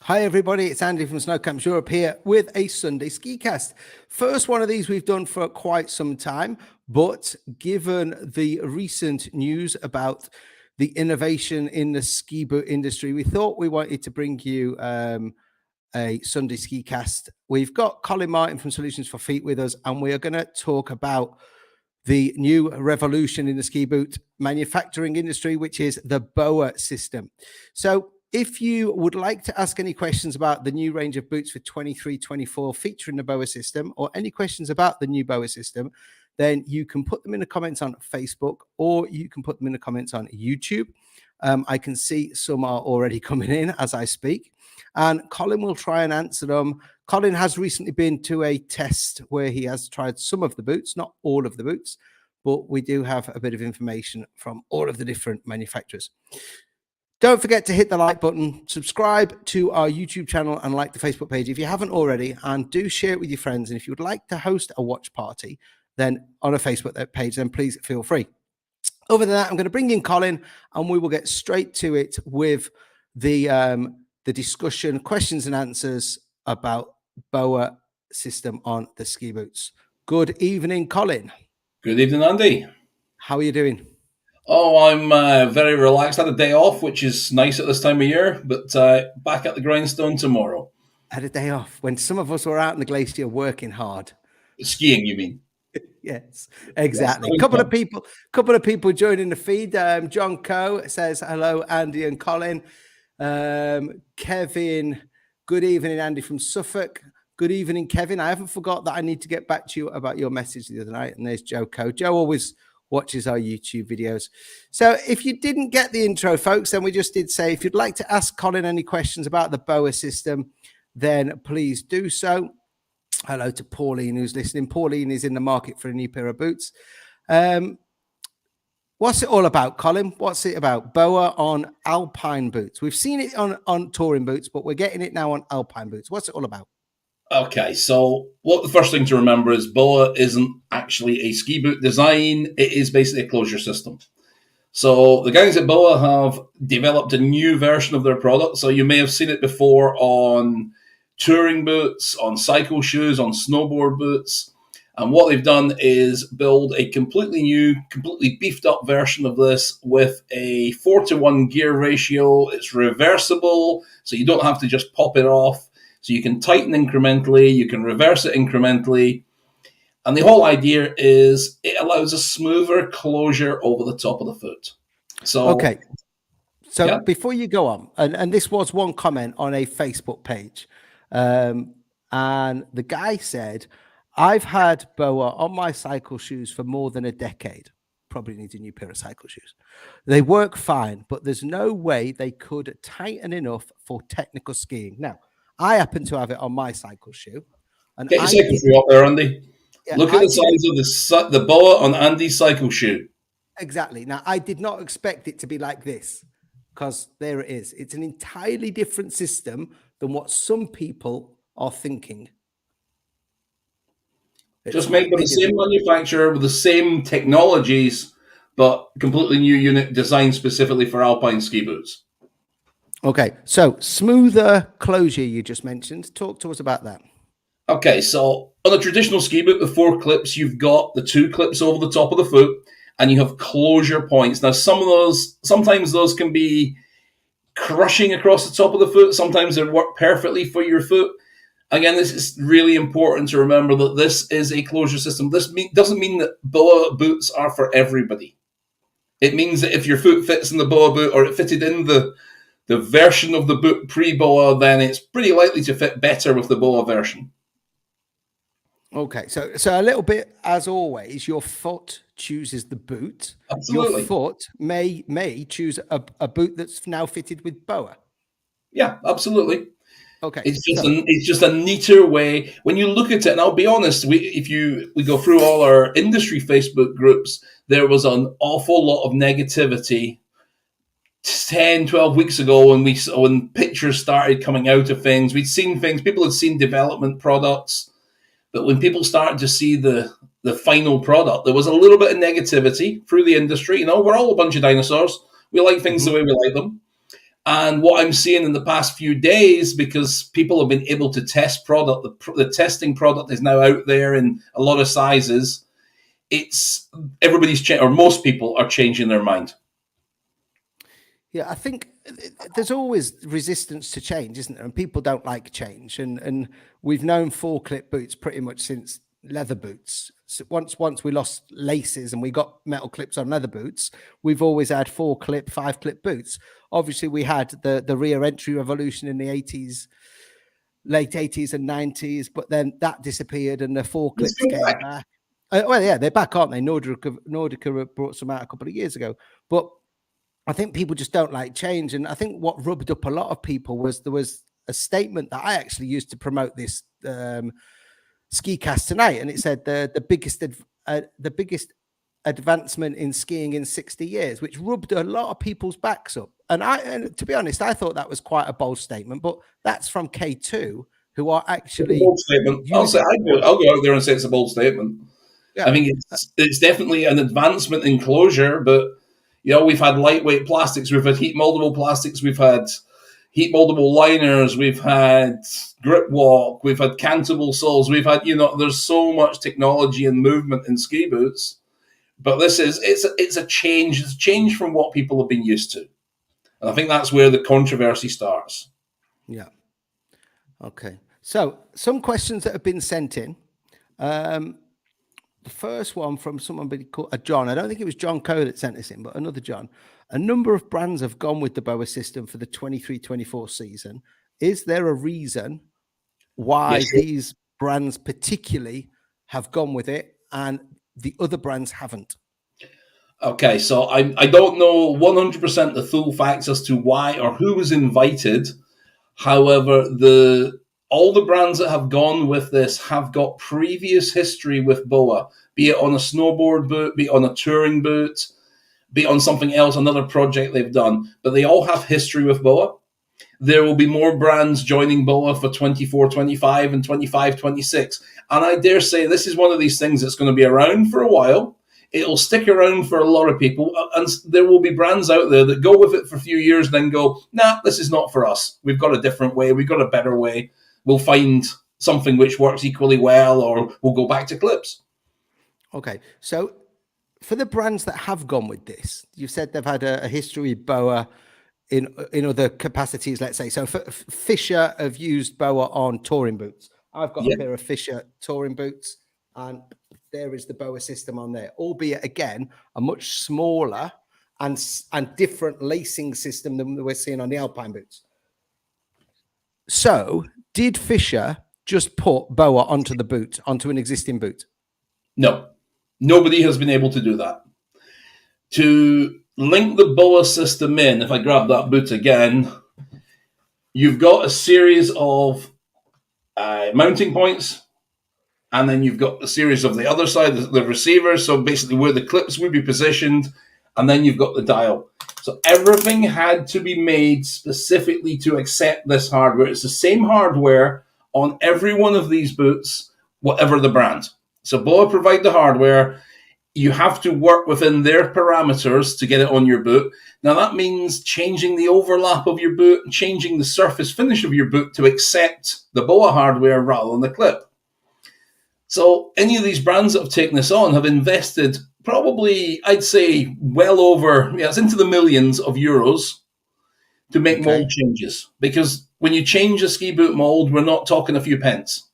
Hi everybody, it's Andy from Snow Camps Europe here with a Sunday ski cast. First one of these we've done for quite some time, but given the recent news about the innovation in the ski boot industry, we thought we wanted to bring you a Sunday ski cast. We've got Colin Martin from Solutions for Feet with us, and we are going to talk about the new revolution in the ski boot manufacturing industry, which is the BOA system. So if you would like to ask any questions about the new range of boots for 23-24 featuring the BOA system, or any questions about the new BOA system, then you can put them in the comments on Facebook, or you can put them in the comments on YouTube. I can see some are already coming in as I speak, and Colin will try and answer them. Colin has recently been to a test where he has tried some of the boots, not all of the boots, but we do have a bit of information from all of the different manufacturers. Don't forget to hit the like button, subscribe to our YouTube channel, and like the Facebook page if you haven't already, and do share it with your friends. And if you would like to host a watch party then on a Facebook page, then please feel free. Other than that, I'm going to bring in Colin, and we will get straight to it with the discussion, questions and answers about BOA system on the ski boots. Good evening, Colin. Good evening, Andy. How are you doing? Oh, I'm very relaxed. I had a day off, which is nice at this time of year, but back at the grindstone tomorrow. Had a day off when some of us were out in the glacier working hard. Skiing, you mean? Yes, exactly. A couple of people joining the feed. John Coe says hello, Andy and Colin. Kevin, good evening, Andy from Suffolk. Good evening, Kevin. I haven't forgot that I need to get back to you about your message the other night. And there's Joe Coe. Joe always watches our YouTube videos. So if you didn't get the intro, folks, then we just did say if you'd like to ask Colin any questions about the BOA system, then please do so. Hello to Pauline who's listening. Pauline is in the market for a new pair of boots. What's it all about, Colin? What's it about? BOA on alpine boots. We've seen it on touring boots, but we're getting it now on alpine boots. What's it all about? Okay, so the first thing to remember is BOA isn't actually a ski boot design. It is basically a closure system. So the guys at BOA have developed a new version of their product. So you may have seen it before on touring boots, on cycle shoes, on snowboard boots. And what they've done is build a completely new, completely beefed up version of this with a 4-to-1 gear ratio. It's reversible, so you don't have to just pop it off. So you can tighten incrementally, you can reverse it incrementally. And the whole idea is it allows a smoother closure over the top of the foot. So, okay. So yeah. Before you go on, and this was one comment on a Facebook page, and the guy said, I've had BOA on my cycle shoes for more than a decade. Probably need a new pair of cycle shoes. They work fine, but there's no way they could tighten enough for technical skiing. Now, I happen to have it on my cycle shoe. And get your cycle shoe up there, Andy. Yeah, look at the size of the BOA on Andy's cycle shoe. Exactly. Now, I did not expect it to be like this, because there it is. It's an entirely different system than what some people are thinking. Just made by the same manufacturer with the same technologies, but completely new unit designed specifically for alpine ski boots. Okay, so smoother closure you just mentioned. Talk to us about that. Okay, so on a traditional ski boot with 4 clips, you've got the 2 clips over the top of the foot, and you have closure points. Now, sometimes those can be crushing across the top of the foot. Sometimes they work perfectly for your foot. Again, this is really important to remember that this is a closure system. This doesn't mean that BOA boots are for everybody. It means that if your foot fits in the BOA boot, or it fitted in the version of the boot pre-BOA, then it's pretty likely to fit better with the BOA version. Okay, so a little bit, as always, your foot chooses the boot. Absolutely. Your foot may choose a boot that's now fitted with BOA. Yeah, absolutely. Okay, it's just a neater way. When you look at it, and I'll be honest, we go through all our industry Facebook groups, there was an awful lot of negativity 10, 12 weeks ago when pictures started coming out of things. We'd seen things, people had seen development products, but when people started to see the final product, there was a little bit of negativity through the industry. You know, we're all a bunch of dinosaurs. We like things the way we like them. And what I'm seeing in the past few days, because people have been able to test product, the testing product is now out there in a lot of sizes. It's everybody's or most people are changing their mind. Yeah, I think there's always resistance to change, isn't there? And people don't like change. And we've known 4-clip boots pretty much since leather boots. So once we lost laces and we got metal clips on leather boots, we've always had 4-clip, 5-clip boots. Obviously, we had the rear entry revolution in the 80s, late 80s and 90s, but then that disappeared and the 4-clips came back. Well, yeah, they're back, aren't they? Nordica brought some out a couple of years ago. But I think people just don't like change. And I think what rubbed up a lot of people was there was a statement that I actually used to promote this ski cast tonight. And it said the biggest advancement in skiing in 60 years, which rubbed a lot of people's backs up. And to be honest, I thought that was quite a bold statement, but that's from K2, who are actually... It's a bold statement. I'll go out there and say it's a bold statement. Yeah. I mean, it's definitely an advancement in closure, but we've had lightweight plastics, we've had heat moldable plastics, we've had heat moldable liners, we've had grip walk, we've had cantable soles, we've had, there's so much technology and movement in ski boots. But it's a change from what people have been used to. And I think that's where the controversy starts. Yeah. Okay. So some questions that have been sent in. The first one from someone called John. I don't think it was John Coe that sent this in, but another John. A number of brands have gone with the BOA system for the 23-24 season. Is there a reason why these brands particularly have gone with it and the other brands haven't? Okay, so I don't know 100% the full facts as to why or who was invited. However, all the brands that have gone with this have got previous history with BOA, be it on a snowboard boot, be it on a touring boot, be it on something else, another project they've done. But they all have history with BOA. There will be more brands joining BOA for 24-25 and 25-26. And I dare say this is one of these things that's going to be around for a while. It'll stick around for a lot of people. And there will be brands out there that go with it for a few years, then go, nah, this is not for us. We've got a different way. We've got a better way. We'll find something which works equally well, or we'll go back to clips. Okay. So for the brands that have gone with this, you've said they've had a history with BOA in other capacities, let's say. So Fisher have used BOA on touring boots. I've got a pair of Fisher touring boots, and there is the BOA system on there, albeit, again, a much smaller and different lacing system than we're seeing on the Alpine boots. So did Fisher just put BOA onto the boot, onto an existing boot? No. Nobody has been able to do that. To link the BOA system in, if I grab that boot again, you've got a series of mounting points, and then you've got a series of the other side, the receivers, so basically where the clips would be positioned, and then you've got the dial. So everything had to be made specifically to accept this hardware. It's the same hardware on every one of these boots, whatever the brand. So BOA provide the hardware. You have to work within their parameters to get it on your boot. Now that means changing the overlap of your boot and changing the surface finish of your boot to accept the BOA hardware rather than the clip. So any of these brands that have taken this on have invested probably, I'd say, well over, it's into the millions of euros to make mold changes. Because when you change a ski boot mold, we're not talking a few pence.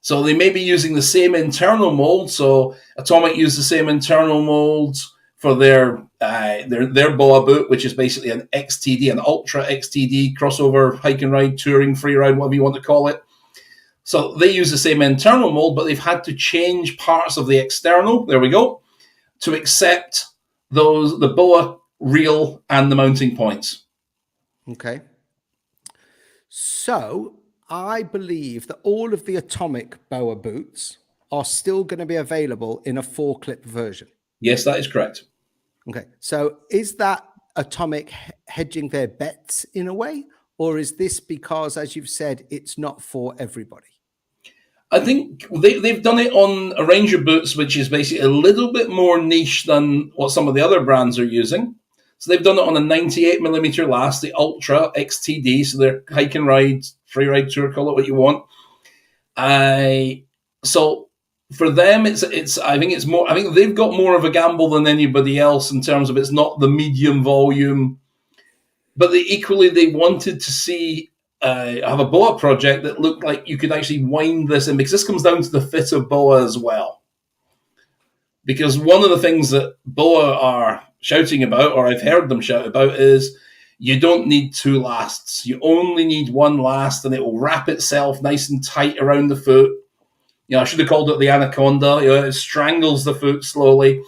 So they may be using the same internal mold. So Atomic use the same internal molds for their BOA boot, which is basically an XTD, an Ultra XTD, crossover, hike and ride, touring, free ride, whatever you want to call it. So they use the same internal mold, but they've had to change parts of the external, there we go, to accept the BOA reel and the mounting points. Okay. So I believe that all of the Atomic BOA boots are still going to be available in a 4-clip version. Yes, that is correct. Okay. So is that Atomic hedging their bets in a way? Or is this because, as you've said, it's not for everybody? I think they've done it on a range of boots, which is basically a little bit more niche than what some of the other brands are using. So they've done it on a 98mm last, the Ultra XTD. So they're hike and ride, free ride tour, call it what you want. So for them, it's. I think it's more. I think they've got more of a gamble than anybody else in terms of it's not the medium volume, but they wanted to see have a BOA project that looked like you could actually wind this in, because this comes down to the fit of BOA as well. Because one of the things that BOA are shouting about, or I've heard them shout about, is you don't need two lasts. You only need one last, and it will wrap itself nice and tight around the foot. I should have called it the anaconda. It strangles the foot slowly.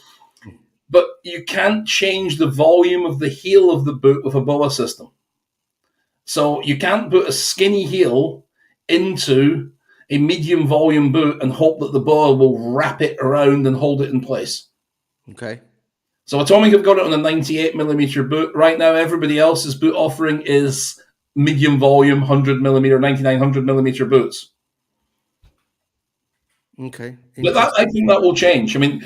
But you can't change the volume of the heel of the boot with a BOA system. So you can't put a skinny heel into a medium volume boot and hope that the BOA will wrap it around and hold it in place. Okay. So Atomic have got it on a 98mm boot. Right now, everybody else's boot offering is medium volume 100mm, 9900mm boots. Okay. But I think that will change. I mean,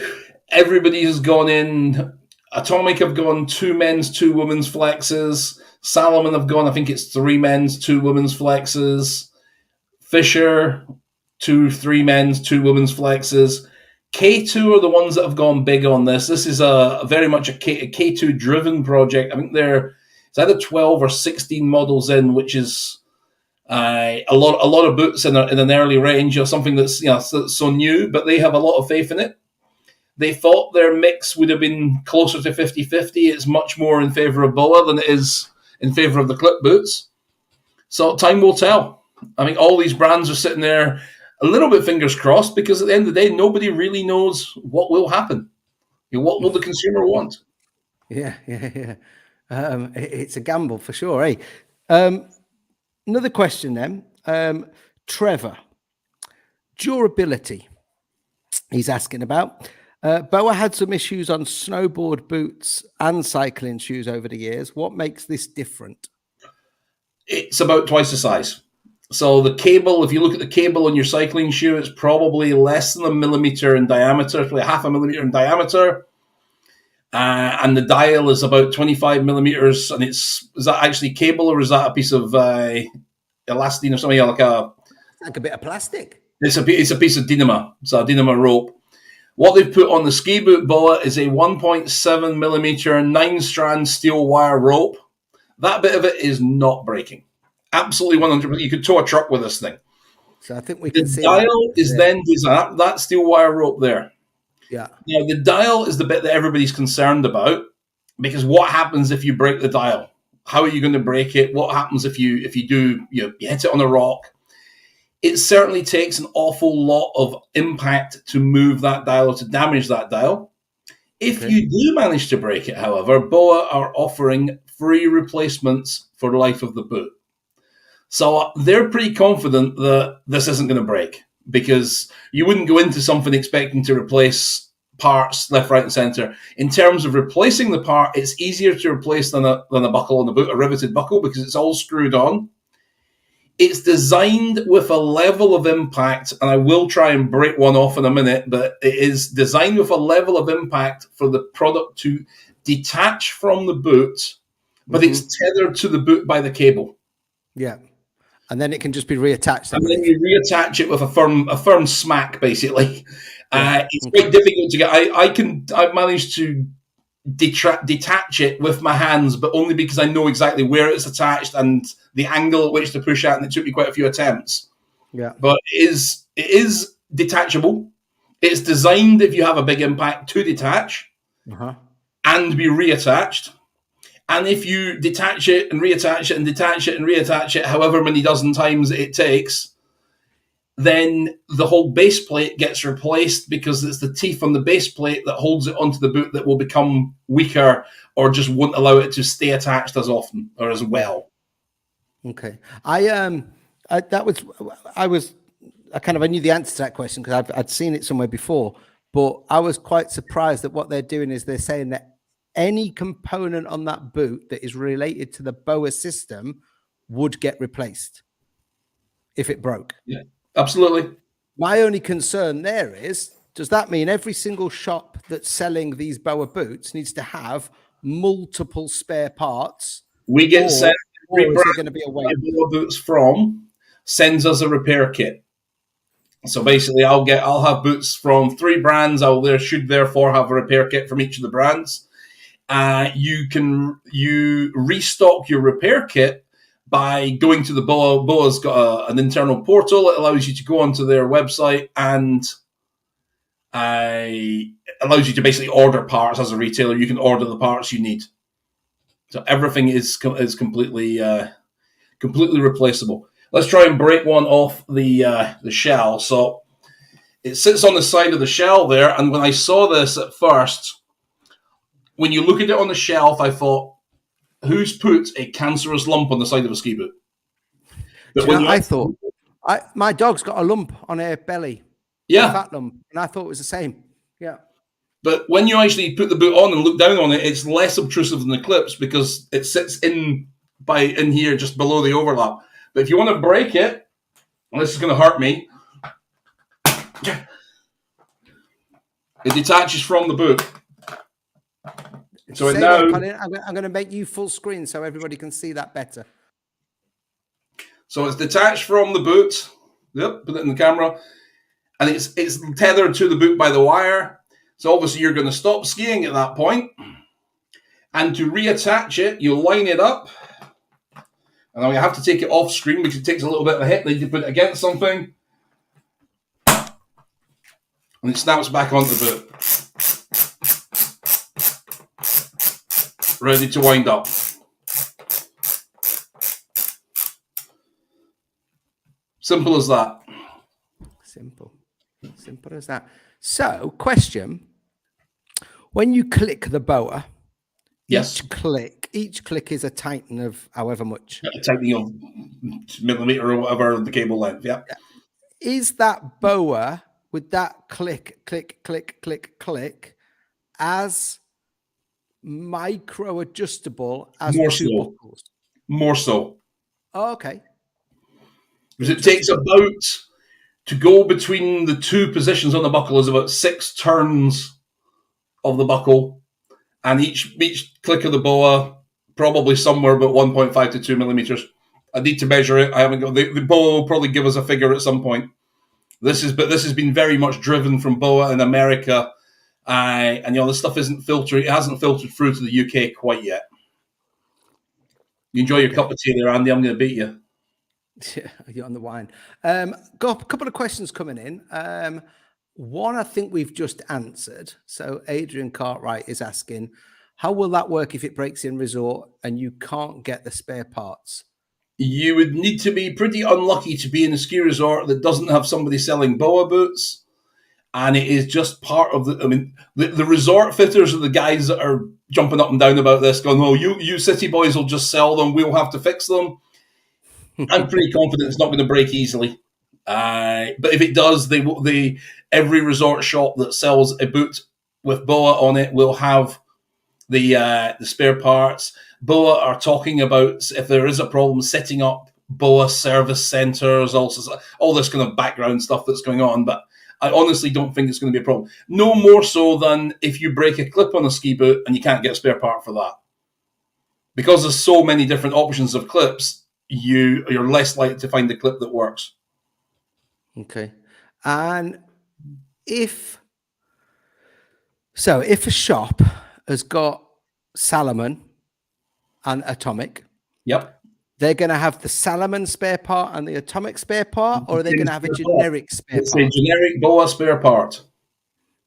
everybody has gone in. Atomic have gone 2 men's, 2 women's flexes. Salomon have gone, I think it's 3 men's, 2 women's flexes. Fisher, 3 men's, 2 women's flexes. K2 are the ones that have gone big on this. This is a very much a K2 driven project. I think it's either 12 or 16 models in, which is a lot of boots in an early range, or something that's so new, but they have a lot of faith in it. They thought their mix would have been closer to 50-50. It's much more in favor of BOA than it is in favor of the clip boots. So time will tell. I mean, all these brands are sitting there a little bit fingers crossed, because at the end of the day, nobody really knows what will happen. What will the consumer want? Yeah. It's a gamble for sure, eh? Another question then. Trevor, durability. He's asking about. BOA had some issues on snowboard boots and cycling shoes over the years. What makes this different? It's about twice the size. So the cable, if you look at the cable on your cycling shoe, it's probably less than 1 millimeter in diameter, probably 0.5 millimeter in diameter. And the dial is about 25 millimeters. And is that actually cable, or is that a piece of elastine or something like a bit of plastic? It's a piece of dynamo. So a dynamo rope. What they've put on the ski boot BOA is a 1.7 millimeter 9-strand steel wire rope. That bit of it is not breaking. Absolutely 100%. You could tow a truck with this thing. So I think we can see the dial is then designed, that steel wire rope there. Yeah. Now the dial is the bit that everybody's concerned about, because what happens if you break the dial? How are you going to break it? What happens if you do you hit it on a rock? It certainly takes an awful lot of impact to move that dial or to damage that dial. If you do manage to break it, however, BOA are offering free replacements for the life of the boot. So they're pretty confident that this isn't going to break, because you wouldn't go into something expecting to replace parts left, right, and center. In terms of replacing the part, it's easier to replace than a buckle on the boot, a riveted buckle, because it's all screwed on. It's designed with a level of impact, and I will try and break one off in a minute, but it is designed with a level of impact for the product to detach from the boot, but it's tethered to the boot by the cable. Yeah. And then it can just be reattached. And then you reattach it with a firm smack, basically. It's quite difficult to get. I've managed to detach it with my hands, but only because I know exactly where it's attached and the angle at which to push at, and it took me quite a few attempts. Yeah. But it is detachable. It's designed, if you have a big impact, to detach and be reattached. And if you detach it and reattach it and detach it and reattach it, however many dozen times it takes, then the whole base plate gets replaced, because it's the teeth on the base plate that holds it onto the boot that will become weaker, or just won't allow it to stay attached as often or as well. Okay. I knew the answer to that question, because I'd seen it somewhere before, but I was quite surprised that what they're doing is they're saying that any component on that boot that is related to the BOA system would get replaced if it broke. Yeah, absolutely. My only concern there is, does that mean every single shop that's selling these BOA boots needs to have multiple spare parts, We get sent every or is there going to be a wait? Boa boots from sends us a repair kit. So basically, I'll have boots from 3 brands. Should therefore have a repair kit from each of the brands. You restock your repair kit by going to the Boa. Boa's got an internal portal. It allows you to go onto their website and allows you to basically order parts as a retailer. You can order the parts you need. So everything is completely replaceable. Let's try and break one off the shell. So it sits on the side of the shell there, and when I saw this at first, when you look at it on the shelf, I thought, who's put a cancerous lump on the side of a ski boot? But I thought my dog's got a lump on her belly. Yeah. A fat lump, and I thought it was the same. Yeah. But when you actually put the boot on and look down on it, it's less obtrusive than the clips because it sits in here just below the overlap. But if you want to break it, and this is going to hurt me, it detaches from the boot. So I'm going to make you full screen so everybody can see that better. So it's detached from the boot. Yep, put it in the camera. And it's tethered to the boot by the wire. So obviously you're going to stop skiing at that point. And to reattach it, you line it up. And then we have to take it off screen because it takes a little bit of a hit. Then you put it against something. And it snaps back onto the boot. Ready to wind up. Simple as that. Simple as that. So, question: when you click the Boa, yes, each click is a tightening of however much. A tightening of millimeter or whatever the cable length. Yeah. Is that Boa with that click as micro adjustable as buckles? More so. Oh, okay. Because it takes about, to go between the 2 positions on the buckle is about 6 turns of the buckle, and each click of the Boa probably somewhere about 1.5 to 2 millimeters. I need to measure it. I haven't got the Boa will probably give us a figure at some point. This has been very much driven from Boa in America, and this stuff isn't filtering. It hasn't filtered through to the UK quite yet. You enjoy your cup of tea there, Andy. I'm going to beat you. Yeah, you're on the wine. Got a couple of questions coming in. One I think we've just answered. So Adrian Cartwright is asking, how will that work if it breaks in resort and you can't get the spare parts? You would need to be pretty unlucky to be in a ski resort that doesn't have somebody selling Boa boots. And it is just part of the resort fitters are the guys that are jumping up and down about this, going, oh, you city boys will just sell them. We'll have to fix them. I'm pretty confident it's not going to break easily. But if it does, every resort shop that sells a boot with Boa on it will have the spare parts. Boa are talking about, if there is a problem, setting up Boa service centers, also all this kind of background stuff that's going on. But I honestly don't think it's going to be a problem. No more so than if you break a clip on a ski boot and you can't get a spare part for that. Because there's so many different options of clips, you're less likely to find the clip that works. Okay. And if a shop has got Salomon and Atomic, yep, they're going to have the Salomon spare part and the Atomic spare part, or are they going to have a generic spare part? It's a generic Boa spare part.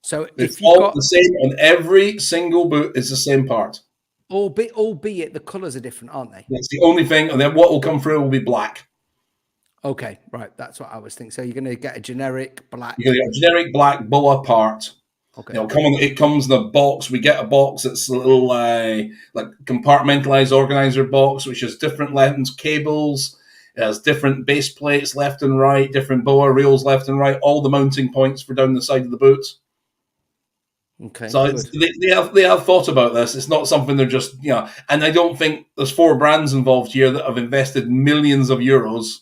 So it's all the same on every single boot, is the same part. Albeit the colours are different, aren't they? That's the only thing, and then what will come through will be black. Okay, right. That's what I was thinking. So you're going to get a generic black. You're going to get a generic black Boa part. Okay. It comes in a box. We get a box. It's a little like compartmentalized organizer box, which has different lengths cables. It has different base plates left and right, different Boa reels left and right, all the mounting points for down the side of the boots. Okay. So they have thought about this. It's not something they're just, and I don't think there's 4 brands involved here that have invested millions of euros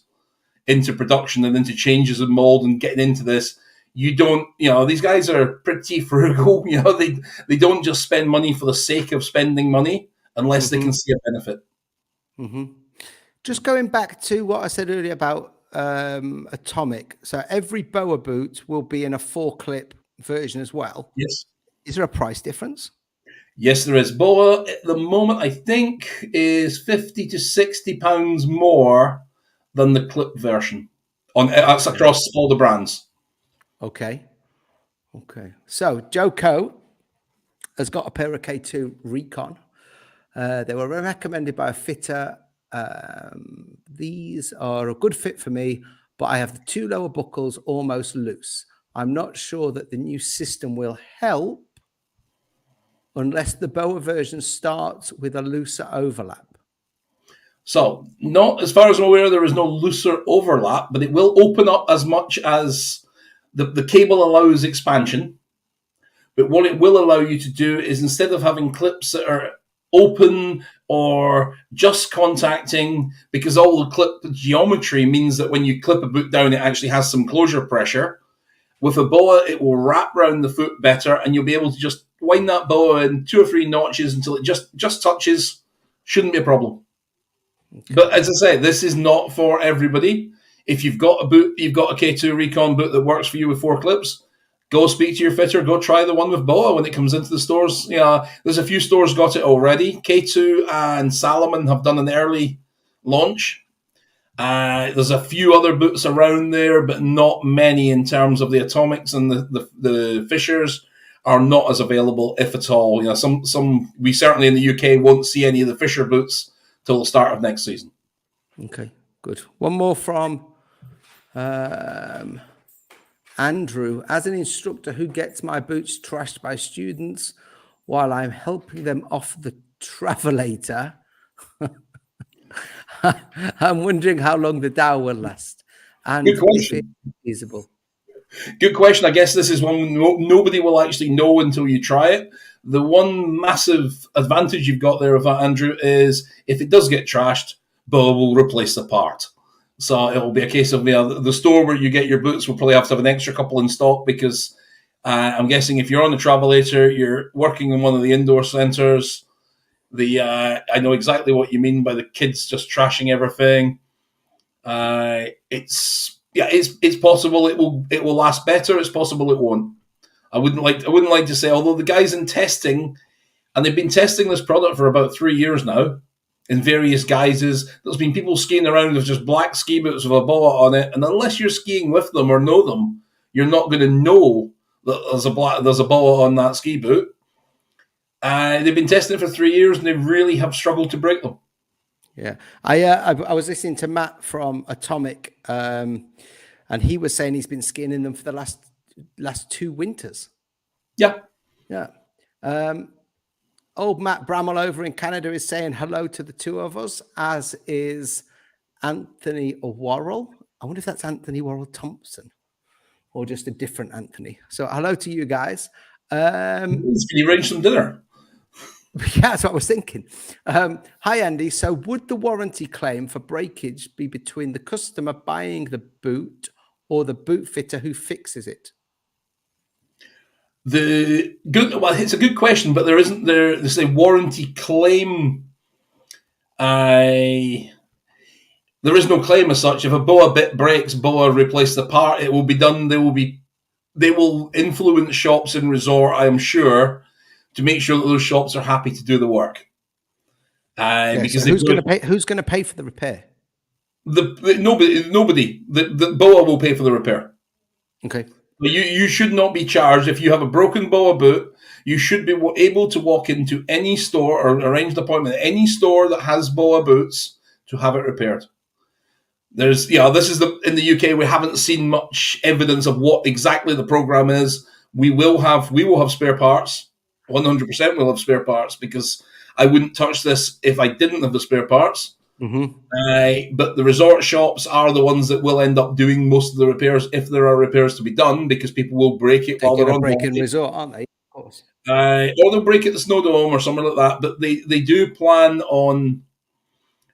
into production and into changes in mold and getting into this. you don't, these guys are pretty frugal. They don't just spend money for the sake of spending money unless they can see a benefit. Just going back to what I said earlier about Atomic. So every BOA boot will be in a 4-clip version as well. Yes. Is there a price difference? Yes, there is. BOA at the moment, I think, is £50 to £60 more than the clip version. That's across all the brands. Okay. So Joe Coe has got a pair of K2 Recon. They were recommended by a fitter. These are a good fit for me, but I have the 2 lower buckles almost loose. I'm not sure that the new system will help unless the BOA version starts with a looser overlap. So, not as far as I'm aware, there is no looser overlap, but it will open up as much as the cable allows expansion. But what it will allow you to do is, instead of having clips that are open or just contacting, because all the clip geometry means that when you clip a boot down, it actually has some closure pressure. With a BOA, it will wrap around the foot better, and you'll be able to just wind that BOA in 2 or 3 notches until it just touches. Shouldn't be a problem. Okay. But as I say, this is not for everybody. If you've got a boot, you've got a K2 Recon boot that works for you with 4 clips, go speak to your fitter. Go try the one with BOA when it comes into the stores. There's a few stores got it already. K2 and Salomon have done an early launch. There's a few other boots around there, but not many in terms of the Atomics, and the Fishers are not as available, if at all. Some we certainly in the UK won't see any of the Fisher boots till the start of next season. Okay, good. One more from Andrew. As an instructor who gets my boots trashed by students while I'm helping them off the travelator, I'm wondering how long the Dow will last and Good question. if it's feasible. Good question. I guess this is one nobody will actually know until you try it. The one massive advantage you've got there with that, Andrew, is if it does get trashed, BOA will replace the part. So it will be a case of the store where you get your boots will probably have to have an extra couple in stock, because I'm guessing if you're on the Travelator, you're working in one of the indoor centres. I know exactly what you mean by the kids just trashing everything. It's possible it will last better. It's possible it won't. I wouldn't like to say, although the guys in testing, and they've been testing this product for about 3 years now in various guises. There's been people skiing around with just black ski boots with a BOA on it, and unless you're skiing with them or know them, you're not going to know that there's a BOA on that ski boot. They've been testing it for 3 years, and they really have struggled to break them. Yeah, I was listening to Matt from Atomic, and he was saying he's been skiing in them for the last 2 winters. Yeah. Old Matt Bramwell over in Canada is saying hello to the 2 of us, as is Anthony Worrell. I wonder if that's Anthony Worrell Thompson or just a different Anthony. So hello to you guys. Can you arrange some dinner? Yeah, that's what I was thinking. Hi, Andy. So would the warranty claim for breakage be between the customer buying the boot or the boot fitter who fixes it? It's a good question, but there's a warranty claim. There is no claim as such. If a BOA bit breaks, BOA replace the part. It will be done. They will influence shops in resort, I am sure, to make sure that those shops are happy to do the work. Because so who's going to pay? Who's going to pay for the repair? Nobody. The BOA will pay for the repair. Okay. But you should not be charged if you have a broken BOA boot. You should be able to walk into any store or arrange an appointment at any store that has BOA boots to have it repaired. This is in the UK. We haven't seen much evidence of what exactly the program is. We will have spare parts. 100% we'll have spare parts, because I wouldn't touch this if I didn't have the spare parts. Mm-hmm. But the resort shops are the ones that will end up doing most of the repairs, if there are repairs to be done, because people will break it while they're on breaking resort, aren't they? Of course. Or they'll break at the Snowdome or somewhere like that. But they do plan on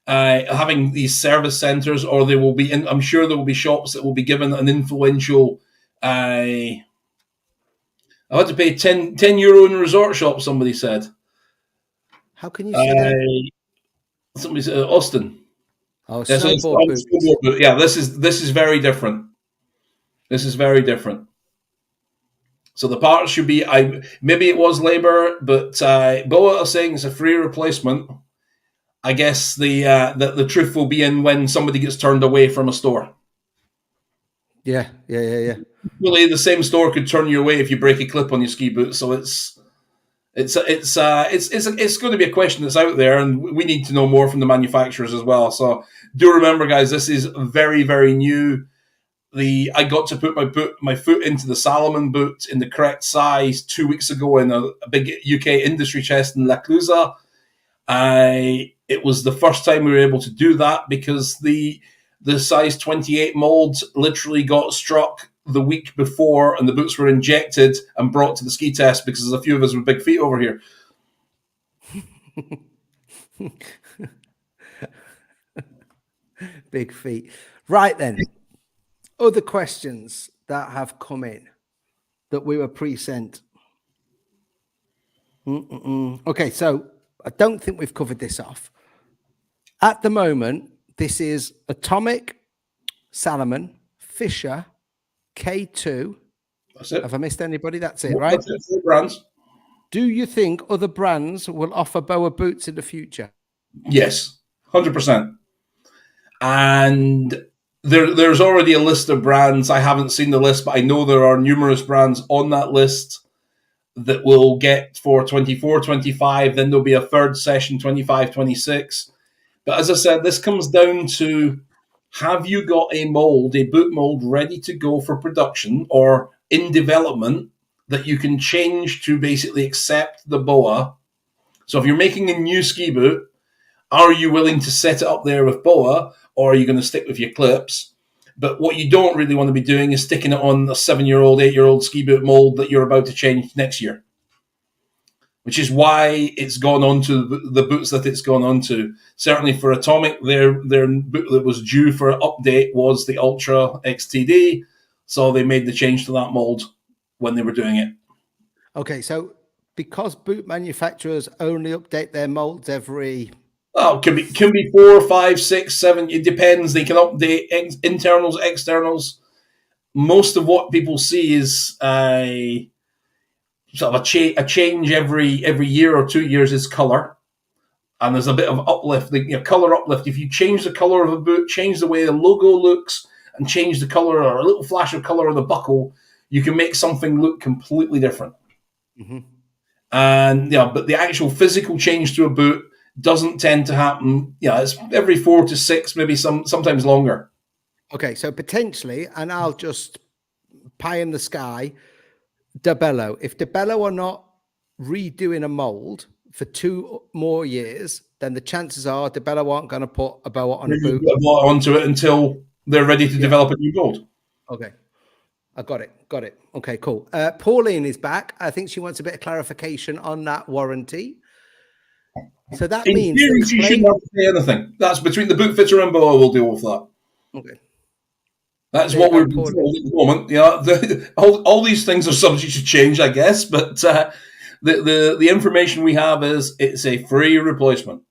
having these service centres, or they will be. I'm sure there will be shops that will be given an influential I had to pay 10 euro in a resort shop. Somebody said. How can you say that? Somebody said Austin. Oh, Yeah, so snowboard boots. yeah, this is very different. This is very different. So the parts should be. Maybe it was labor, but Boa are saying it's a free replacement. I guess the truth will be in when somebody gets turned away from a store. Yeah. Really, the same store could turn you away if you break a clip on your ski boot. So it's going to be a question that's out there, and we need to know more from the manufacturers as well. So do remember, guys, this is very, very new. I got to put my foot into the Salomon boot in the correct size 2 weeks ago in a big UK industry chest in La Clusa. It was the first time we were able to do that because the size 28 mold literally got struck the week before, and the boots were injected and brought to the ski test because there's a few of us with big feet over here. Big feet. Right then. Other questions that have come in that we were pre-sent. Okay, so I don't think we've covered this off. At the moment, this is Atomic, Salomon, Fisher, K2. That's it. Have I missed anybody? That's it, right? That's it for the brands. Do you think other brands will offer Boa boots in the future? Yes, 100%. And there's already a list of brands. I haven't seen the list, but I know there are numerous brands on that list that will get for 24, 25. Then there'll be a third session, 25, 26. But as I said, this comes down to, have you got a boot mold ready to go for production or in development that you can change to basically accept the Boa? So if you're making a new ski boot, are you willing to set it up there with Boa, or are you going to stick with your clips? But what you don't really want to be doing is sticking it on a 7-year-old, 8-year-old ski boot mold that you're about to change next year, which is why it's gone on to the boots that it's gone on to. Certainly for Atomic, their boot that was due for an update was the Ultra XTD, so they made the change to that mold when they were doing it. Okay, so because boot manufacturers only update their molds every... Oh, can be 4, 5, 6, 7. It depends. They can update internals, externals. Most of what people see is sort of a change every year or 2 years is color, and there's a bit of uplift, color uplift. If you change the color of a boot, change the way the logo looks, and change the color or a little flash of color of the buckle, you can make something look completely different. Mm-hmm. And but the actual physical change to a boot doesn't tend to happen. It's every 4 to 6, maybe sometimes longer. Okay, so potentially, and I'll just pie in the sky, DeBello. If DeBello are not redoing a mold for 2 more years, then the chances are DeBello aren't going to put a Boa on a boot. Onto it until they're ready to develop a new mold. Okay. I got it. Okay, cool. Pauline is back. I think she wants a bit of clarification on that warranty. So that means theory, she shouldn't have to say anything. That's between the boot fitter and Boa. We'll deal with that. Okay. That's what we're told at the moment. All these things are subject to change, I guess. But the information we have is it's a free replacement.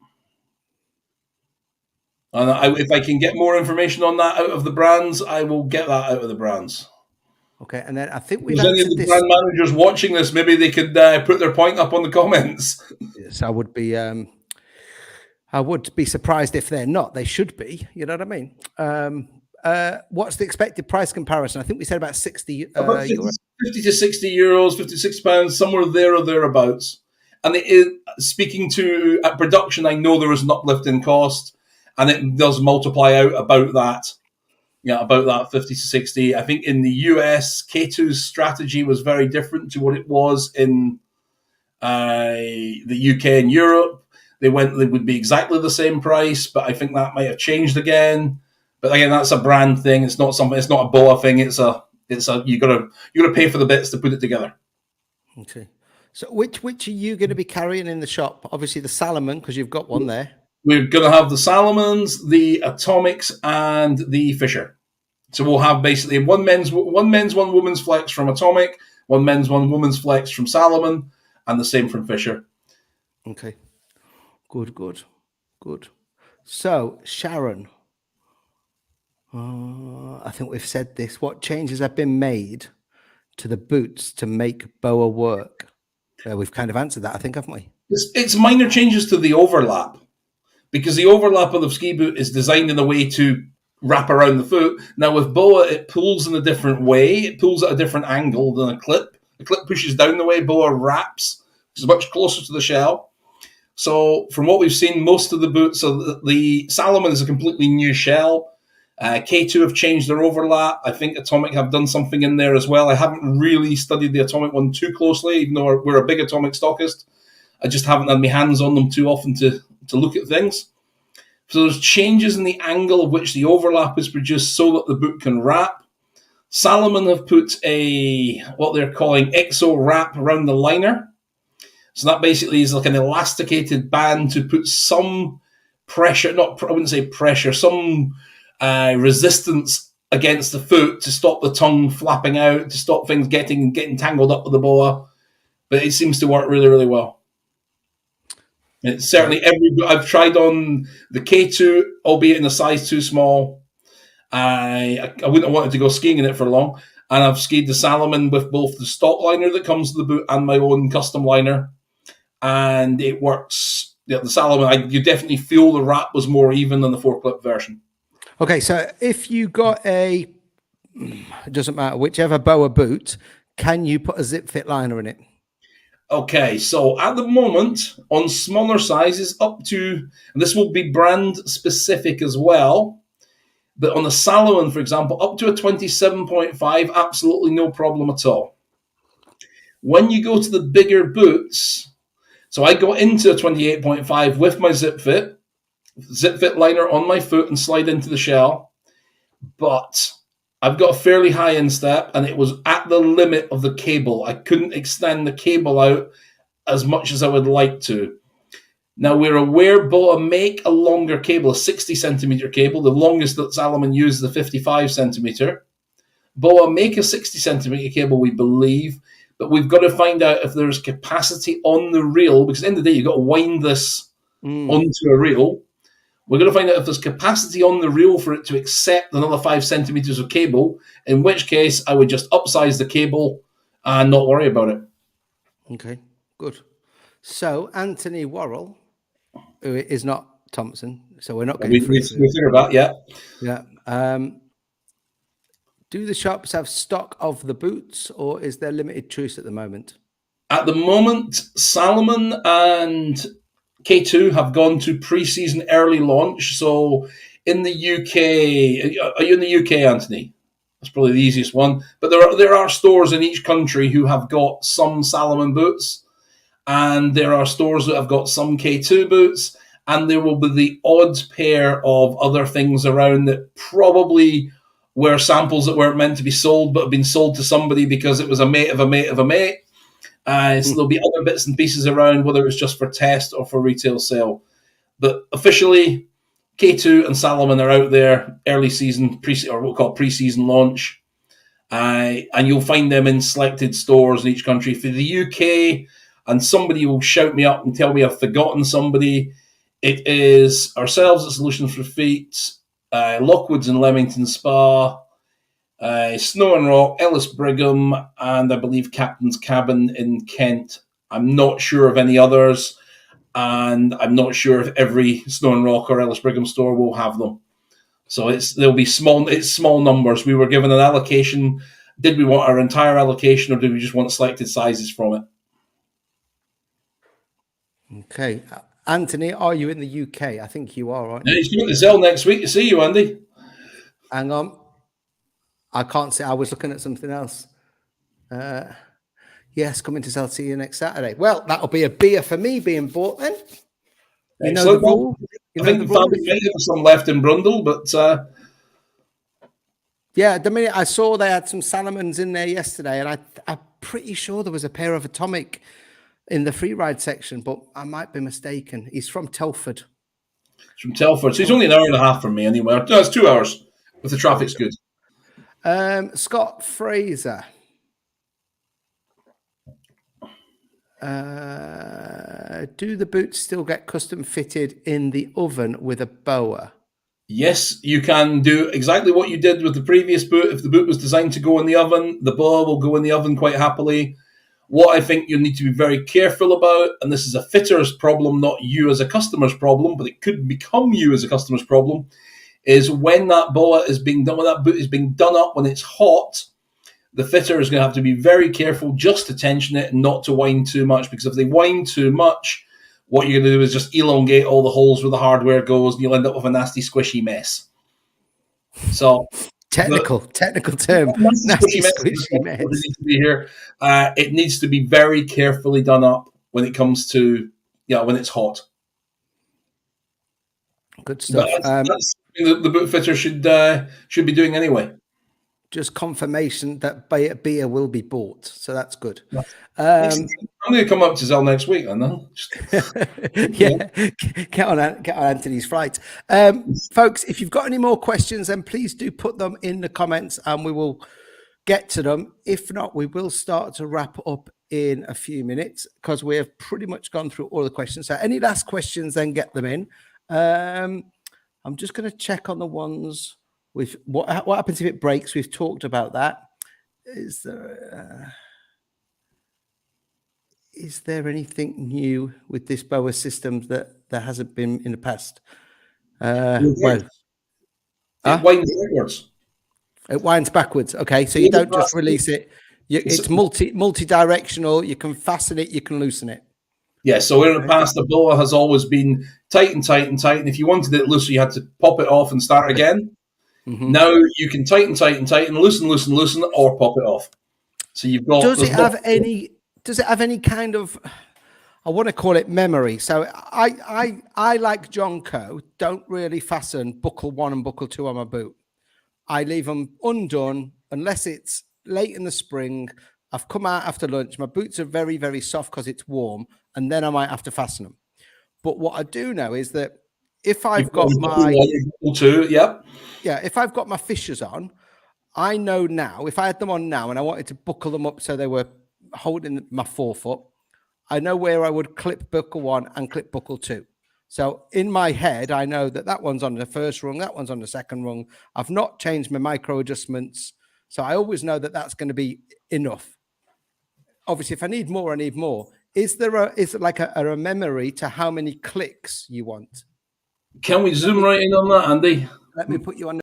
And if I can get more information on that out of the brands, I will get that out of the brands. Okay, and then I think we've any of the brand managers watching this, maybe they could put their point up on the comments. Yes, I would be surprised if they're not. They should be. You know what I mean? What's the expected price comparison? I think we said about 60 about 50 to 60 euros, 50 to 60 pounds, somewhere there or thereabouts. And speaking to at production, I know there is an uplift in cost, and it does multiply out about that. About that 50 to 60. I think in the US, K2's strategy was very different to what it was in the UK and Europe. They would be exactly the same price, but I think that might have changed again. But again, that's a brand thing. It's not a Boa thing. It's a you gotta pay for the bits to put it together. Okay. So which are you going to be carrying in the shop? Obviously the Salomon, because you've got one there. We're going to have the Salomons, the Atomics, and the Fisher. So we'll have basically one men's, one women's flex from Atomic, one men's, one women's flex from Salomon, and the same from Fisher. Okay. Good. So, Sharon, I think we've said this. What changes have been made to the boots to make BOA work? We've kind of answered that, I think, haven't we? It's minor changes to the overlap, because the overlap of the ski boot is designed in a way to wrap around the foot. Now with BOA, it pulls in a different way. It pulls at a different angle than a clip. The clip pushes down the way BOA wraps. It's much closer to the shell. So from what we've seen, most of the boots, so the Salomon is a completely new shell. K2 have changed their overlap. I think Atomic have done something in there as well. I haven't really studied the Atomic one too closely, even though we're a big Atomic stockist. I just haven't had my hands on them too often to look at things. So there's changes in the angle of which the overlap is produced so that the boot can wrap. Salomon have put what they're calling exo wrap around the liner. So that basically is like an elasticated band to put some pressure, I wouldn't say pressure, some resistance against the foot to stop the tongue flapping out, to stop things getting tangled up with the BOA. But it seems to work really, really well. It's certainly I've tried on the K2, albeit in a size too small. I wouldn't have wanted to go skiing in it for long. And I've skied the Salomon with both the stock liner that comes with the boot and my own custom liner. And it works. Yeah, the Salomon, you definitely feel the wrap was more even than the 4-clip version. Okay, so if you got it doesn't matter, whichever BOA boot, can you put a zip fit liner in it? Okay, so at the moment, on smaller sizes, up to, and this will be brand specific as well, but on the Salomon, for example, up to a 27.5, absolutely no problem at all. When you go to the bigger boots, so I go into a 28.5 with my zip fit liner on my foot and slide into the shell, but I've got a fairly high instep and it was at the limit of the cable. I couldn't extend the cable out as much as I would like to. Now, we're aware BOA make a longer cable, a 60 centimeter cable. The longest that Salomon uses is a 55 centimeter. BOA make a 60 centimeter cable, we believe, but we've got to find out if there's capacity on the reel, because at the end of the day, you've got to wind this onto a reel. We're going to find out if there's capacity on the reel for it to accept another 5 centimeters of cable, in which case I would just upsize the cable and not worry about it. Okay, good. So Anthony Worrell, who is not Thompson, so we're not getting we figured that, yeah. Yeah. Do the shops have stock of the boots, or is there limited choice at the moment? At the moment, Salomon and K2 have gone to pre-season early launch. So in the UK, are you in the UK, Anthony? That's probably the easiest one. But there are stores in each country who have got some Salomon boots, and there are stores that have got some K2 boots, and there will be the odd pair of other things around that probably were samples that weren't meant to be sold, but have been sold to somebody because it was a mate of a mate of a mate. So there'll be other bits and pieces around, whether it's just for test or for retail sale. But officially, K2 and Salomon are out there, early season, or what we call pre-season launch. And you'll find them in selected stores in each country. For the UK, and somebody will shout me up and tell me I've forgotten somebody, it is ourselves at Solutions for Feet, Lockwood's in Leamington Spa, Snow and Rock, Ellis Brigham, and I believe Captain's Cabin in Kent. I'm not sure of any others, and I'm not sure if every Snow and Rock or Ellis Brigham store will have them. So there'll be small numbers. We were given an allocation. Did we want our entire allocation, or did we just want selected sizes from it? Okay. Anthony, are you in the UK? I think you are, right? Yeah, he's going to Zell next week to see you, Andy. Hang on. I can't say. I was looking at something else. Yes, coming to Zell, see you next Saturday. Well, that'll be a beer for me being bought then. You know the rule. I think Fabian might have some left in Brundle, but yeah, the minute I saw they had some Salomons in there yesterday, and I'm pretty sure there was a pair of Atomic in the free ride section, but I might be mistaken. He's from Telford. From Telford. So he's only an hour and a half from me anyway. No, it's 2 hours if the traffic's good. Scott Fraser. Do the boots still get custom fitted in the oven with a boa? Yes, you can do exactly what you did with the previous boot. If the boot was designed to go in the oven, the boa will go in the oven quite happily. What I think you need to be very careful about, and this is a fitter's problem, not you as a customer's problem, but it could become you as a customer's problem, is when that boa is being done, when that boot is being done up, when it's hot, the fitter is going to have to be very careful just to tension it and not to wind too much, because if they wind too much, what you're going to do is just elongate all the holes where the hardware goes, and you'll end up with a nasty squishy mess. So technical term, nasty squishy mess. Here, it needs to be very carefully done up when it comes to when it's hot. Good stuff. That's something that the boot fitter should be doing anyway. Just confirmation that beer will be bought, so that's good. I'm going to come up to Zell next week, then. Yeah, get on Anthony's flight, folks. If you've got any more questions, then please do put them in the comments, and we will get to them. If not, we will start to wrap up in a few minutes because we have pretty much gone through all the questions. So, any last questions, then get them in. I'm just going to check on the ones. With what happens if it breaks? We've talked about that. Is there anything new with this boa system that there hasn't been in the past? It winds backwards. It winds backwards. Okay, so you don't just release it. It's multi-directional. You can fasten it. You can loosen it. Yeah, so in the past, the boa has always been tight and tight and tight. And if you wanted it looser, you had to pop it off and start again. Mm-hmm. Now you can tighten, loosen, or pop it off. So you've got. Does it have any kind of? I want to call it memory. So I like John Co. Don't really fasten buckle 1 and buckle 2 on my boot. I leave them undone unless it's late in the spring. I've come out after lunch. My boots are very, very soft because it's warm, and then I might have to fasten them. But what I do know is that if I've got my if I've got my fishers on, I know now if I had them on now and I wanted to buckle them up so they were holding my forefoot, I know where I would clip buckle 1 and clip buckle 2. So in my head, I know that one's on the first rung, that one's on the second rung. I've not changed my micro adjustments, so I always know that that's going to be enough. Obviously, if I need more, I need more. Is it like a memory to how many clicks you want? Can we zoom right in on that, Andy? Let me put you on.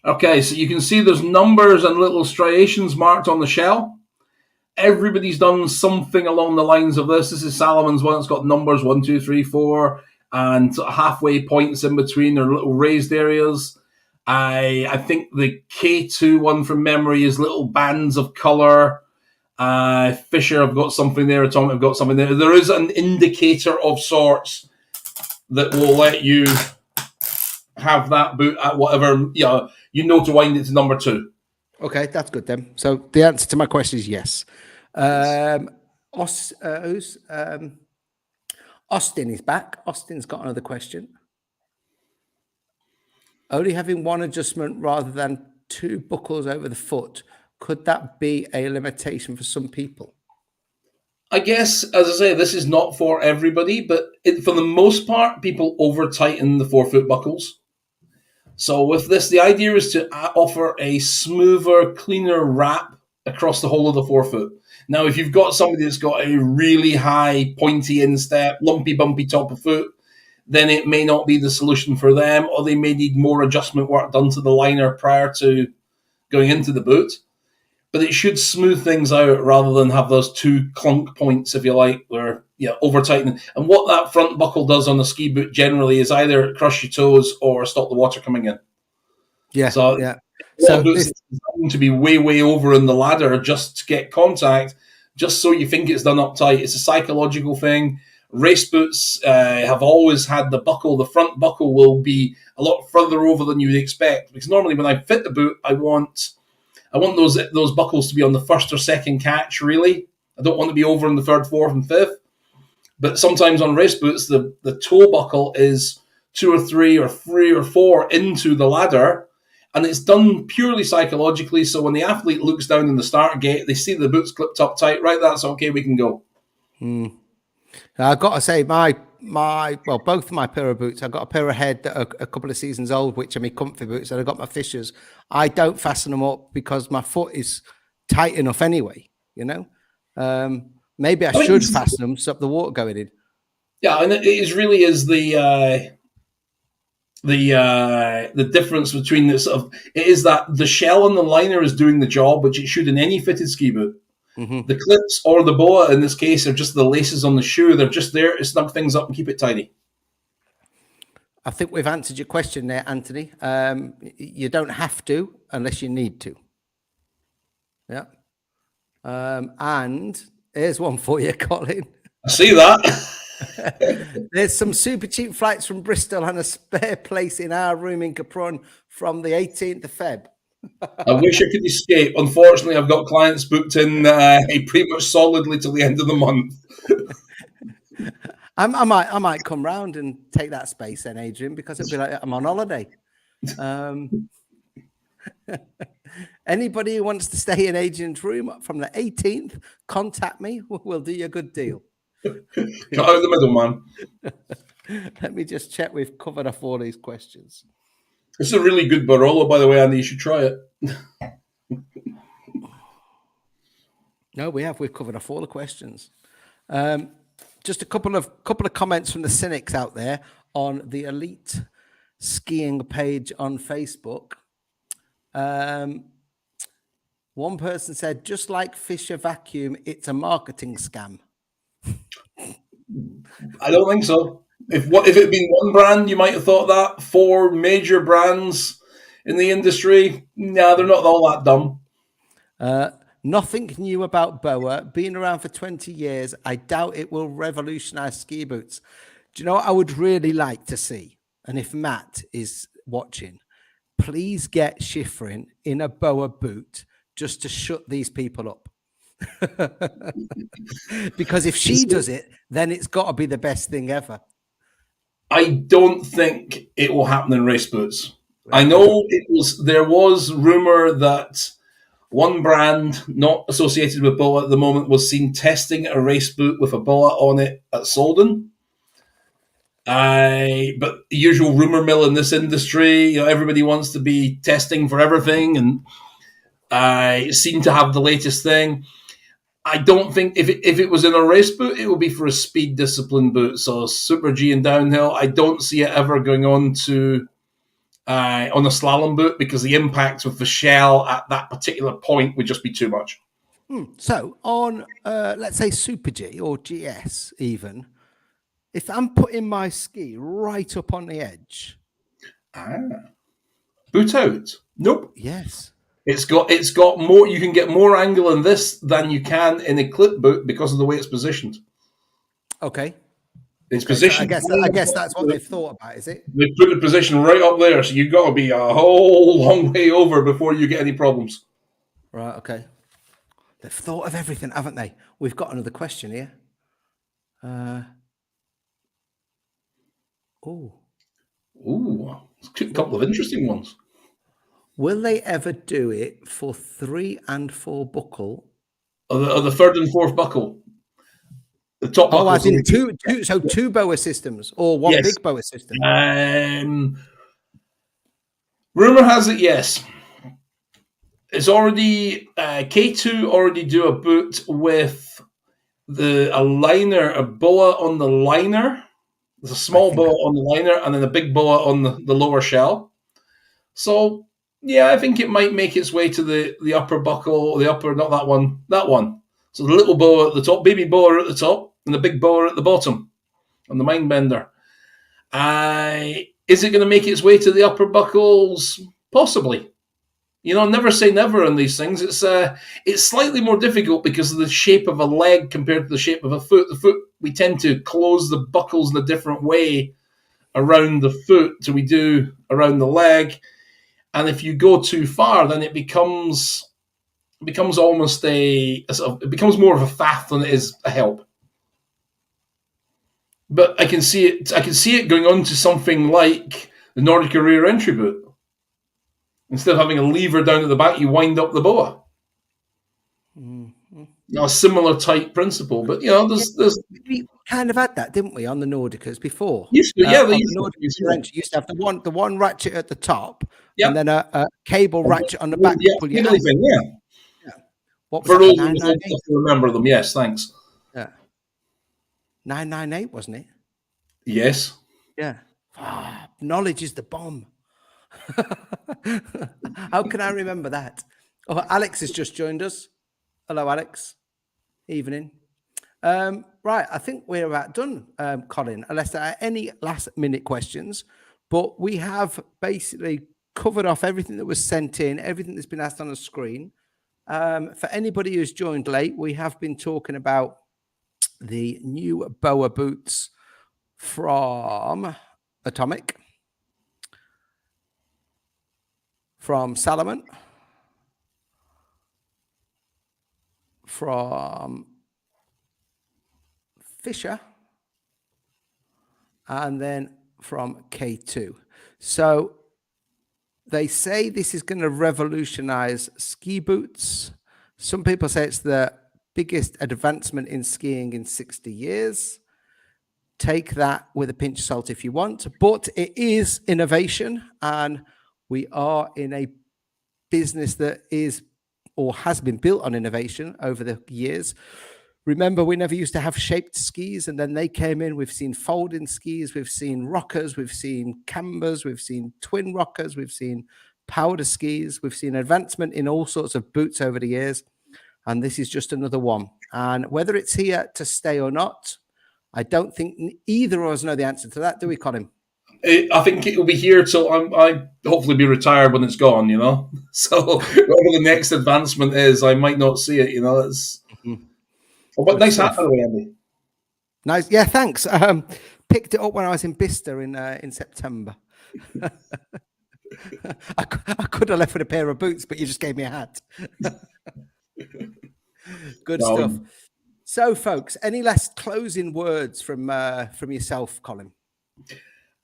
Okay, so you can see there's numbers and little striations marked on the shell. Everybody's done something along the lines of this. This is Salomon's one. It's got numbers 1, 2, 3, 4, and halfway points in between or little raised areas. I think the K2 one from memory is little bands of color. Fisher, I've got something there. Atomic, I've got something there. There is an indicator of sorts that will let you have that boot at whatever, you know to wind it to number 2. Okay, that's good then. So the answer to my question is yes. Austin is back. Austin's got another question. Only having 1 adjustment rather than 2 buckles over the foot, could that be a limitation for some people? I guess, as I say, this is not for everybody, but for the most part, people over-tighten the forefoot buckles. So with this, the idea is to offer a smoother, cleaner wrap across the whole of the forefoot. Now, if you've got somebody that's got a really high, pointy instep, lumpy, bumpy top of foot, then it may not be the solution for them, or they may need more adjustment work done to the liner prior to going into the boot. But it should smooth things out rather than have those 2 clunk points, if you like, where over-tightening. And what that front buckle does on a ski boot generally is either crush your toes or stop the water coming in. Yeah. So boots are designed to be way, way over in the ladder just to get contact, just so you think it's done up tight. It's a psychological thing. Race boots have always had the front buckle will be a lot further over than you would expect. Because normally when I fit the boot, I want those buckles to be on the first or second catch, really. I don't want to be over in the 3rd, 4th, and 5th. But sometimes on race boots, the toe buckle is 2 or 3 or 3 or 4 into the ladder, And it's done purely psychologically. So when the athlete looks down in the start gate, they see the boots clipped up tight. Right, that's okay. We can go. I've got to say, both of my pair of boots, I've got a pair of Head that are a couple of seasons old, which are my comfy boots, and I've got my Fishers. I don't fasten them up because my foot is tight enough anyway, you know. Maybe I should fasten them to stop the water going in. Yeah, and it really is the difference between the sort of, it is that the shell on the liner is doing the job, which it should in any fitted ski boot. Mm-hmm. The clips or the boa in this case are just the laces on the shoe. They're just there to snug things up and keep it tidy. I think we've answered your question there, Anthony. You don't have to unless you need to. Yeah. And here's one for you, Colin. I see that. There's some super cheap flights from Bristol and a spare place in our room in Capron from the 18th of Feb. I wish I could escape. Unfortunately, I've got clients booked in pretty much solidly till the end of the month. I might come round and take that space then, Adrian, because it'll be like I'm on holiday. Anybody who wants to stay in Adrian's room from the 18th, contact me. We'll do you a good deal. Cut out the middleman. Let me just check we've covered off all these questions. This is a really good Barolo, by the way, Andy. You should try it. No, we have. We've covered off all the questions. Just a couple of comments from the cynics out there on the Elite Skiing page on Facebook. One person said, just like Fisher Vacuum, it's a marketing scam. I don't think so. If it had been one brand, you might have thought that. 4 major brands in the industry, nah, they're not all that dumb. Nothing new about BOA. Been around for 20 years. I doubt it will revolutionize ski boots. Do you know what I would really like to see? And if Matt is watching, please get Schifrin in a BOA boot just to shut these people up. Because if she does it, then it's got to be the best thing ever. I don't think it will happen in race boots. I know there was rumor that one brand not associated with BOA at the moment was seen testing a race boot with a BOA on it at Solden. But the usual rumor mill in this industry, everybody wants to be testing for everything, and seem to have the latest thing. I don't think if it was in a race boot, it would be for a speed discipline boot. So Super G and downhill, I don't see it ever going on to on a slalom boot because the impact with the shell at that particular point would just be too much. So on, let's say Super G or GS even, if I'm putting my ski right up on the edge. Boot out? Nope. Yes. It's got more. You can get more angle in this than you can in a clip boot because of the way it's positioned. Okay. It's positioned. So I guess that's what they've thought about, is it? They put the position right up there, so you've got to be a whole long way over before you get any problems. Right. Okay. They've thought of everything, haven't they? We've got another question here. Ooh, a couple of interesting ones. Will they ever do it for 3 and 4 buckle? Or the third and fourth buckle? The top buckle. I think two BOA systems or one big BOA system. Rumor has it, yes. It's already K2 already do a boot with a liner, a BOA on the liner. There's a small BOA on the liner and then a big BOA on the lower shell. So yeah, I think it might make its way to the upper buckle, not that one. So the little BOA at the top, baby BOA at the top, and the big BOA at the bottom on the Mindbender. Is it going to make its way to the upper buckles? Possibly. Never say never on these things. It's slightly more difficult because of the shape of a leg compared to the shape of a foot. The foot, we tend to close the buckles in a different way around the foot to we do around the leg. And if you go too far, then it becomes almost it becomes more of a faff than it is a help. But I can see it going on to something like the Nordica rear entry boot, Instead of having a lever down at the back, you wind up the boa. A similar type principle, but there's we kind of had that, didn't we, on the Nordicas before? Used to, yeah, they On used the to. Nordica, you used to have the one ratchet at the top, Yep. and then a cable ratchet on the back. Yeah, Pull you thing, yeah. What was For that? those of us that remember them, yes, thanks. Yeah, 998, wasn't it? Yes. Yeah. Knowledge is the bomb. How can I remember that? Oh, Alex has just joined us. Hello, Alex. Evening. Right, I think we're about done, Colin, unless there are any last minute questions. But we have basically covered off everything that was sent in, everything that's been asked on the screen. For anybody who's joined late, we have been talking about the new BOA boots from Atomic, from Salomon, from Fisher, and then from K2. So they say this is going to revolutionize ski boots. Some people say it's the biggest advancement in skiing in 60 years. Take that with a pinch of salt if you want, but it is innovation, and we are in a business that is or has been built on innovation over the years. Remember, we never used to have shaped skis, and then they came in. We've seen folding skis, we've seen rockers, we've seen cambers, we've seen twin rockers, we've seen powder skis, we've seen advancement in all sorts of boots over the years, and this is just another one. And whether it's here to stay or not, I don't think either of us know the answer to that, do we, Colin? I think it will be here till I hopefully be retired when it's gone, So whatever the next advancement is, I might not see it, It's but nice hat, by the way, Andy. Nice, yeah. Thanks. Picked it up when I was in Bicester in September. I could have left with a pair of boots, but you just gave me a hat. Good stuff. So, folks, any last closing words from yourself, Colin?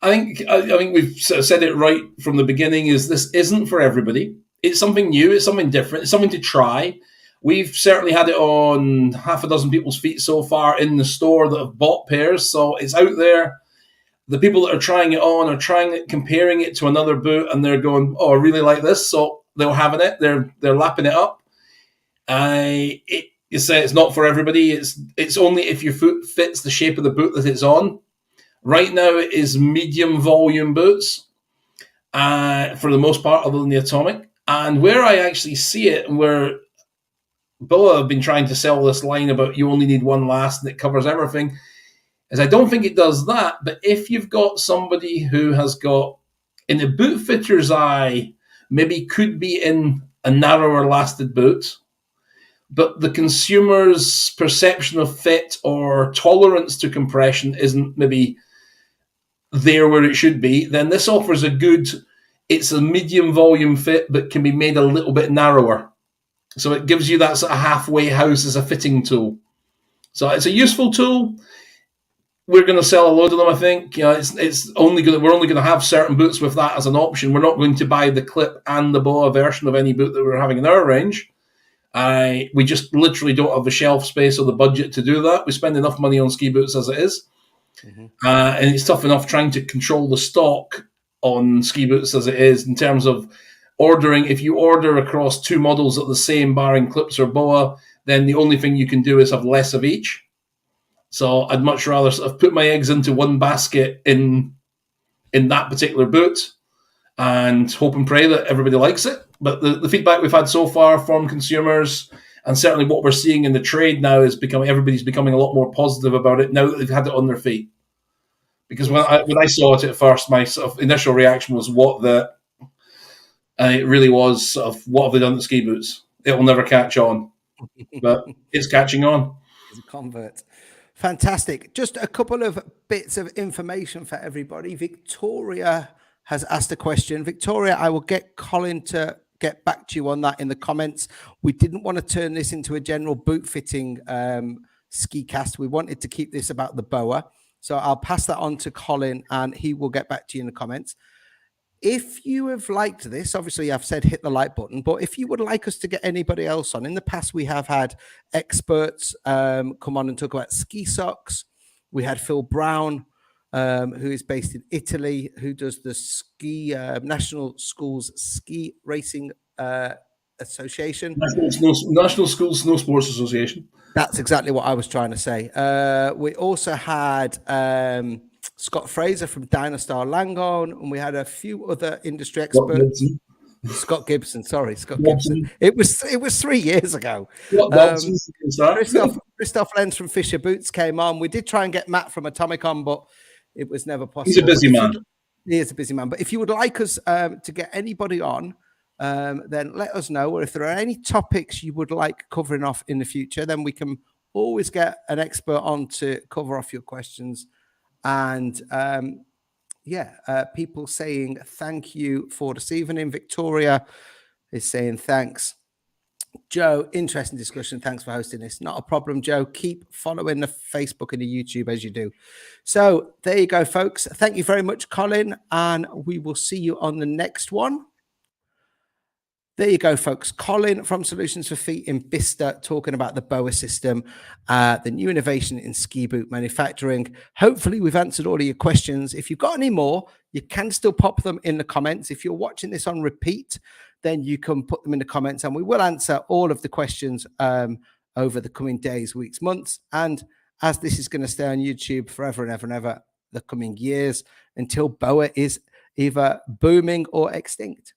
I think we've said it right from the beginning. Is this isn't for everybody? It's something new. It's something different. It's something to try. We've certainly had it on half a dozen people's feet so far in the store that have bought pairs. So it's out there. The people that are trying it on are trying it, comparing it to another boot, and they're going, "Oh, I really like this." So they're having it. They're lapping it up. You say it's not for everybody. It's only if your foot fits the shape of the boot that it's on. Right now, it is medium volume boots for the most part, other than the Atomic. And where I actually see it, and where BOA have been trying to sell this line about you only need one last and it covers everything, is I don't think it does that. But if you've got somebody who has got, in the boot fitter's eye, maybe could be in a narrower lasted boot, but the consumer's perception of fit or tolerance to compression isn't maybe there where it should be, then this offers it's a medium volume fit, but can be made a little bit narrower. So it gives you that sort of halfway house as a fitting tool. So it's a useful tool. We're going to sell a load of them, I think. We're only going to have certain boots with that as an option. We're not going to buy the clip and the BOA version of any boot that we're having in our range. We just literally don't have the shelf space or the budget to do that. We spend enough money on ski boots as it is. Mm-hmm. And it's tough enough trying to control the stock on ski boots as it is in terms of ordering. If you order across two models at the same, barring clips or BOA, then the only thing you can do is have less of each. So I'd much rather sort of put my eggs into one basket in that particular boot and hope and pray that everybody likes it. But the feedback we've had so far from consumers, and certainly what we're seeing in the trade now, is everybody's becoming a lot more positive about it now that they've had it on their feet. Because when I saw it at first, my sort of initial reaction was, it really was sort of, what have they done to ski boots? It will never catch on. But it's catching on. It's a convert. Fantastic. Just a couple of bits of information for everybody. Victoria has asked a question. Victoria, I will get Colin to get back to you on that in the comments. We didn't want to turn this into a general boot fitting ski cast. We wanted to keep this about the BOA. So I'll pass that on to Colin and he will get back to you in the comments. If you have liked this, obviously I've said hit the like button, but if you would like us to get anybody else on, in the past we have had experts come on and talk about ski socks. We had Phil Brown, who is based in Italy, who does the ski National Schools Ski Racing Association. National Schools Snow Sports Association. That's exactly what I was trying to say. We also had Scott Fraser from Dynastar Langone, and we had a few other industry experts. Scott Gibson, sorry, Scott Gibson. It was 3 years ago. Christoph Lenz from Fisher Boots came on. We did try and get Matt from Atomic on, but it was never possible. He's a busy man. He is a busy man. But if you would like us to get anybody on, then let us know. Or if there are any topics you would like covering off in the future, then we can always get an expert on to cover off your questions. And people saying thank you for this evening. Victoria is saying thanks. Joe, interesting discussion. Thanks for hosting this. Not a problem, Joe. Keep following the Facebook and the YouTube as you do. So there you go, folks. Thank you very much, Colin, and we will see you on the next one. There you go, folks. Colin from Solutions for Feet in Bicester talking about the BOA system, the new innovation in ski boot manufacturing. Hopefully, we've answered all of your questions. If you've got any more, you can still pop them in the comments. If you're watching this on repeat, then you can put them in the comments and we will answer all of the questions over the coming days, weeks, months. And as this is going to stay on YouTube forever and ever and ever, the coming years, until BOA is either booming or extinct.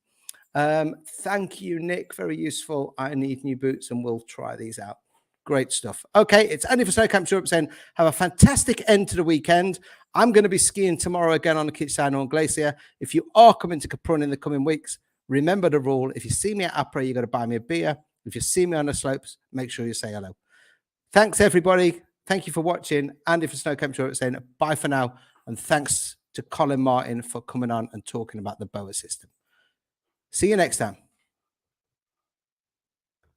Thank you, Nick. Very useful. I need new boots and we'll try these out. Great stuff. Okay, it's Andy for Snow Camps Europe saying have a fantastic end to the weekend. I'm going to be skiing tomorrow again on the Kitsilano Glacier. If you are coming to Kaprun in the coming weeks, remember the rule. If you see me at Apra, you got to buy me a beer. If you see me on the slopes, make sure you say hello. Thanks, everybody. Thank you for watching. Andy for Snow Camps Europe saying bye for now. And thanks to Colin Martin for coming on and talking about the BOA system. See you next time.